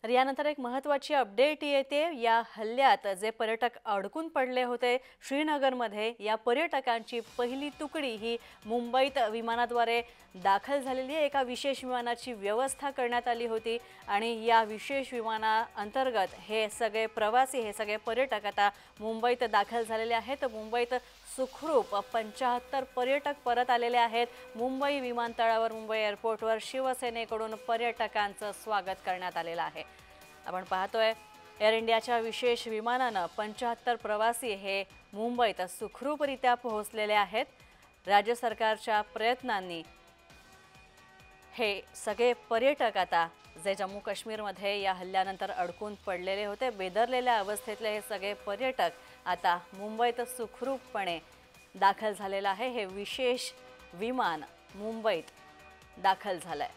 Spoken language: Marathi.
तर यानंतर एक महत्त्वाची अपडेट येते। या हल्ल्यात जे पर्यटक अडकून पडले होते श्रीनगरमध्ये, या पर्यटकांची पहिली तुकडी ही मुंबईत विमानाद्वारे दाखल झालेली आहे। एका विशेष विमानाची व्यवस्था करण्यात आली होती आणि या विशेष विमानाअंतर्गत हे सगळे प्रवासी, हे सगळे पर्यटक आता मुंबईत दाखल झालेले आहेत। मुंबईत सुखरूप 75 पर्यटक परत आलेले आहेत। मुंबई विमानतळावर, मुंबई एअरपोर्टवर शिवसेनेकडून पर्यटकांचं स्वागत करण्यात आलेलं आहे। आपण पाहतोय एअर इंडियाच्या विशेष विमानानं 75 प्रवासी हे मुंबईत सुखरूपरित्या पोहोचलेले आहेत। राज्य सरकारच्या प्रयत्नांनी हे सगळे पर्यटक आता जे जम्मू काश्मीरमध्ये या हल्ल्यानंतर अडकून पडलेले होते, बेदरलेल्या अवस्थेतले हे सगळे पर्यटक आता मुंबईत सुखरूपपणे दाखल झालेलं आहे। हे विशेष विमान मुंबईत दाखल झालंय।